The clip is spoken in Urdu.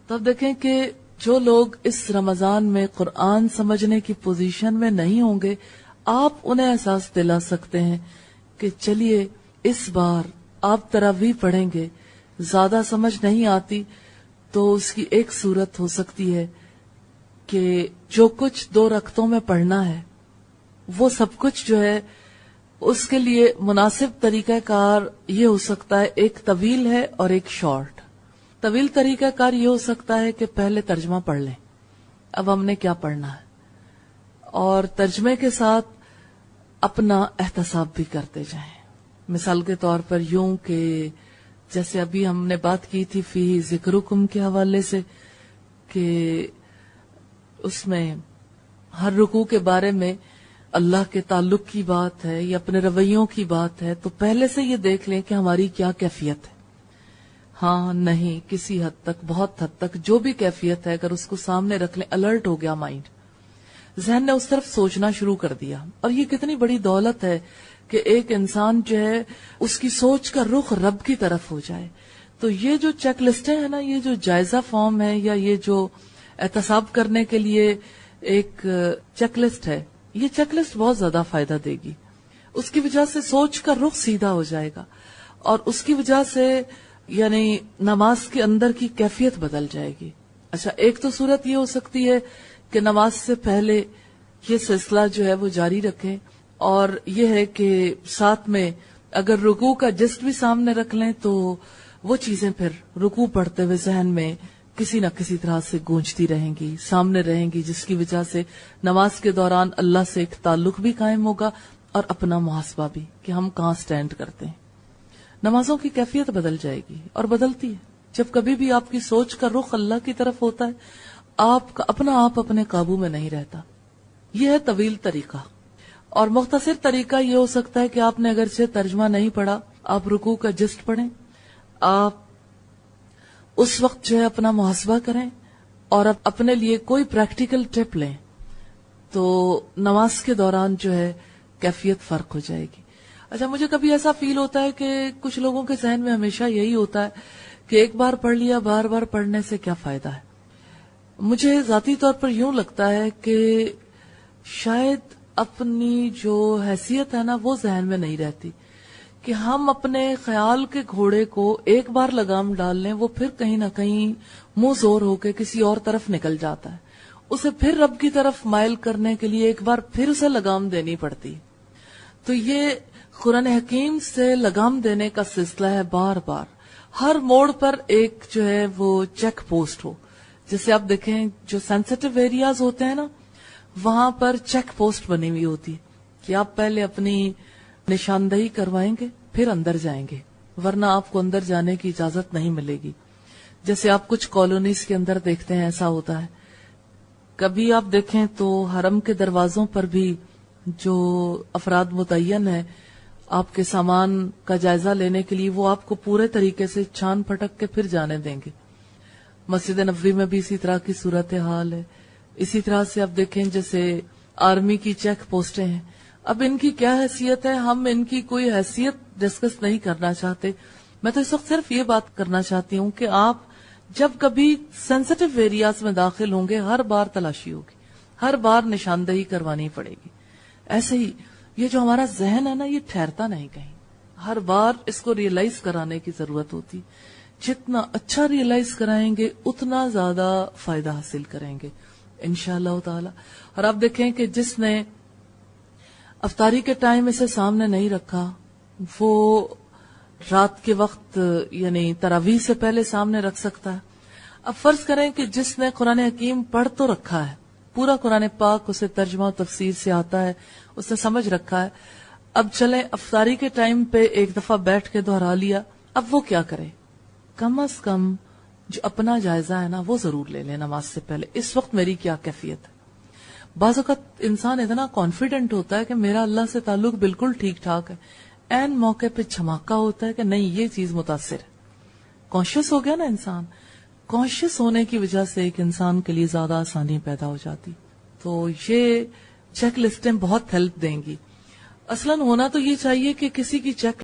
تو اب دیکھیں کہ جو لوگ اس رمضان میں قرآن سمجھنے کی پوزیشن میں نہیں ہوں گے، آپ انہیں احساس دلا سکتے ہیں کہ چلیے اس بار آپ تراویح پڑھیں گے، زیادہ سمجھ نہیں آتی تو اس کی ایک صورت ہو سکتی ہے کہ جو کچھ 2 رکعتوں میں پڑھنا ہے وہ سب کچھ جو ہے اس کے لیے مناسب طریقہ کار یہ ہو سکتا ہے، ایک طویل ہے اور ایک شارٹ۔ طویل طریقہ کار یہ ہو سکتا ہے کہ پہلے ترجمہ پڑھ لیں، اب ہم نے کیا پڑھنا ہے، اور ترجمے کے ساتھ اپنا احتساب بھی کرتے جائیں۔ مثال کے طور پر یوں کہ جیسے ابھی ہم نے بات کی تھی فی ذکرکم کے حوالے سے کہ اس میں ہر رکوع کے بارے میں اللہ کے تعلق کی بات ہے یا اپنے رویوں کی بات ہے، تو پہلے سے یہ دیکھ لیں کہ ہماری کیا کیفیت ہے۔ ہاں نہیں، کسی حد تک، بہت حد تک جو بھی کیفیت ہے اگر اس کو سامنے رکھ لیں، الرٹ ہو گیا مائنڈ، ذہن نے اس طرف سوچنا شروع کر دیا۔ اور یہ کتنی بڑی دولت ہے کہ ایک انسان جو ہے اس کی سوچ کا رخ رب کی طرف ہو جائے۔ تو یہ جو چیک لسٹیں ہیں نا، یہ جو جائزہ فارم ہے یا یہ جو احتساب کرنے کے لیے ایک چیک لسٹ ہے، یہ چیک لسٹ بہت زیادہ فائدہ دے گی۔ اس کی وجہ سے سوچ کا رخ سیدھا ہو جائے گا اور اس کی وجہ سے یعنی نماز کے اندر کی کیفیت بدل جائے گی۔ اچھا، ایک تو صورت یہ ہو سکتی ہے کہ نماز سے پہلے یہ سلسلہ جو ہے وہ جاری رکھیں، اور یہ ہے کہ ساتھ میں اگر رکوع کا جسٹ بھی سامنے رکھ لیں تو وہ چیزیں پھر رکوع پڑھتے ہوئے ذہن میں کسی نہ کسی طرح سے گونجتی رہیں گی، سامنے رہیں گی، جس کی وجہ سے نماز کے دوران اللہ سے ایک تعلق بھی قائم ہوگا اور اپنا محاسبہ بھی کہ ہم کہاں سٹینڈ کرتے ہیں۔ نمازوں کی کیفیت بدل جائے گی اور بدلتی ہے۔ جب کبھی بھی آپ کی سوچ کا رخ اللہ کی طرف ہوتا ہے، آپ کا اپنا آپ اپنے قابو میں نہیں رہتا۔ یہ ہے طویل طریقہ۔ اور مختصر طریقہ یہ ہو سکتا ہے کہ آپ نے اگرچہ ترجمہ نہیں پڑھا، آپ رکوع کا جسٹ پڑھیں، آپ اس وقت جو ہے اپنا محاسبہ کریں اور اب اپنے لیے کوئی پریکٹیکل ٹپ لیں، تو نماز کے دوران جو ہے کیفیت فرق ہو جائے گی۔ اچھا، مجھے کبھی ایسا فیل ہوتا ہے کہ کچھ لوگوں کے ذہن میں ہمیشہ یہی ہوتا ہے کہ ایک بار پڑھ لیا، بار بار پڑھنے سے کیا فائدہ ہے۔ مجھے ذاتی طور پر یوں لگتا ہے کہ شاید اپنی جو حیثیت ہے نا وہ ذہن میں نہیں رہتی، کہ ہم اپنے خیال کے گھوڑے کو ایک بار لگام ڈال لیں، وہ پھر کہیں نہ کہیں منہ زور ہو کے کسی اور طرف نکل جاتا ہے، اسے پھر رب کی طرف مائل کرنے کے لیے ایک بار پھر اسے لگام دینی پڑتی۔ تو یہ قرآن حکیم سے لگام دینے کا سلسلہ ہے، بار بار ہر موڑ پر ایک جو ہے وہ چیک پوسٹ ہو۔ جیسے آپ دیکھیں جو سینسٹیو ایریاز ہوتے ہیں نا، وہاں پر چیک پوسٹ بنی ہوئی ہوتی ہے کہ آپ پہلے اپنی نشاندہی کروائیں گے پھر اندر جائیں گے، ورنہ آپ کو اندر جانے کی اجازت نہیں ملے گی۔ جیسے آپ کچھ کالونیز کے اندر دیکھتے ہیں ایسا ہوتا ہے۔ کبھی آپ دیکھیں تو حرم کے دروازوں پر بھی جو افراد متعین ہیں آپ کے سامان کا جائزہ لینے کے لیے، وہ آپ کو پورے طریقے سے چھان پھٹک کے پھر جانے دیں گے۔ مسجد نبوی میں بھی اسی طرح کی صورتحال ہے۔ اسی طرح سے آپ دیکھیں جیسے آرمی کی چیک پوسٹیں ہیں، اب ان کی کیا حیثیت ہے، ہم ان کی کوئی حیثیت ڈسکس نہیں کرنا چاہتے۔ میں تو اس وقت صرف یہ بات کرنا چاہتی ہوں کہ آپ جب کبھی سینسٹیو ایریاز میں داخل ہوں گے، ہر بار تلاشی ہوگی، ہر بار نشاندہی کروانی پڑے گی۔ ایسے ہی یہ جو ہمارا ذہن ہے نا، یہ ٹھہرتا نہیں کہیں، ہر بار اس کو ریئلائز کرانے کی ضرورت ہوتی۔ جتنا اچھا ریئلائز کرائیں گے اتنا زیادہ فائدہ حاصل کریں گے انشاءاللہ تعالی۔ اور آپ دیکھیں کہ جس نے افطاری کے ٹائم اسے سامنے نہیں رکھا، وہ رات کے وقت یعنی تراویح سے پہلے سامنے رکھ سکتا ہے۔ اب فرض کریں کہ جس نے قرآن حکیم پڑھ تو رکھا ہے، پورا قرآن پاک اسے ترجمہ و تفسیر سے آتا ہے، اسے سمجھ رکھا ہے، اب چلیں افطاری کے ٹائم پہ ایک دفعہ بیٹھ کے دہرا لیا، اب وہ کیا کرے؟ کم از کم جو اپنا جائزہ ہے نا وہ ضرور لے لیں نماز سے پہلے، اس وقت میری کیا کیفیت ہے۔ بعض اوقات انسان اتنا کانفیڈنٹ ہوتا ہے کہ میرا اللہ سے تعلق بالکل ٹھیک ٹھاک ہے، این موقع پہ دھماکہ ہوتا ہے کہ نہیں یہ چیز متاثر ہے۔ کانشیس ہو گیا نا انسان، کانشیس ہونے کی وجہ سے ایک انسان کے لیے زیادہ آسانی پیدا ہو جاتی۔ تو یہ چیک لسٹیں بہت ہیلپ دیں گی۔ اصلاً ہونا تو یہ چاہیے کہ کسی کی چیک